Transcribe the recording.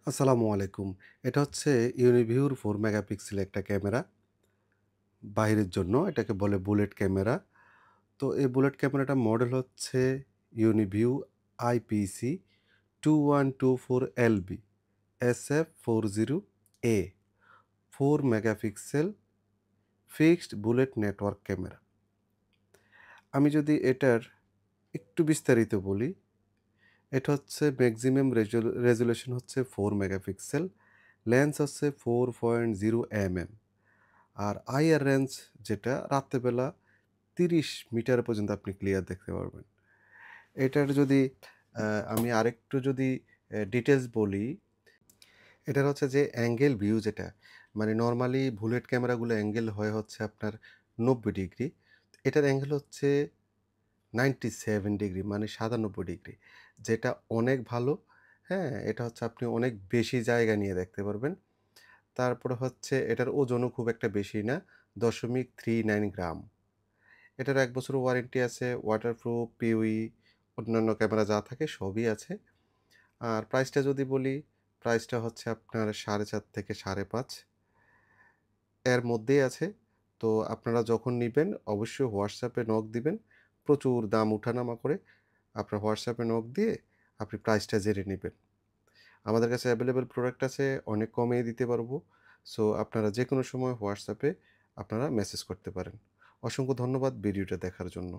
আসসালামু আলাইকুম। এটা হচ্ছে ইউনিভিউর 4 মেগাপিক্সেল একটা ক্যামেরা। বাহিরের জন্য এটাকে বলে বুলেট ক্যামেরা। তো এই বুলেট ক্যামেরাটার মডেল হচ্ছে Uniview IPC 2124LB SF40A 4 megapixel fixed bullet network camera. আমি যদি এটার একটু বিস্তারিত বলি, এটা হচ্ছে ম্যাক্সিমাম রেজোলিউশন হচ্ছে 4 মেগাপিক্সেল, লেন্স হচ্ছে 4.0 mm আর আইআর রেঞ্জ যেটা রাত্রেবেলা 30 মিটার পর্যন্ত আপনি ক্লিয়ার দেখতে পারবেন। এটার যদি আমি আরেকটু যদি ডিটেইলস বলি, এটার হচ্ছে যে অ্যাঙ্গেল ভিউ যেটা, মানে নরমালি বুলেট ক্যামেরাগুলো অ্যাঙ্গেল হয় হচ্ছে আপনার 90 ডিগ্রি। এটার অ্যাঙ্গেল হচ্ছে 97 ডিগ্রি মানে 97 ডিগ্রি। যেটা অনেক ভালো। হ্যাঁ? এটা হচ্ছে আপনি অনেক বেশি জায়গা নিয়ে দেখতে পারবেন। তারপরে হচ্ছে এটার ওজনও খুব একটা বেশি না, 0.39 গ্রাম। এটার ১ বছরের ওয়ারেন্টি আছে, ওয়াটারপ্রুফ, পিউই, অন্যান্য ক্যামেরা যা থাকে সবই আছে। আর প্রাইসটা যদি বলি, প্রাইসটা হচ্ছে আপনার ৪.৫ থেকে ৫.৫ এর মধ্যেই আছে। তো আপনারা যখন নিবেন অবশ্যই হোয়াটসঅ্যাপে নক দিবেন। প্রচুর দাম উঠানামা করে আপনার হোয়াটসঅ্যাপে নক দিয়ে আপনি প্রাইসটা জেনে নিবেন। আমাদের কাছে অ্যাভেলেবল প্রোডাক্ট আছে, অনেক কমে দিতে পারবো। সো আপনারা যেকোনো সময় হোয়াটসঅ্যাপে আপনারা মেসেজ করতে পারেন। অসংখ্য ধন্যবাদ ভিডিওটা দেখার জন্য।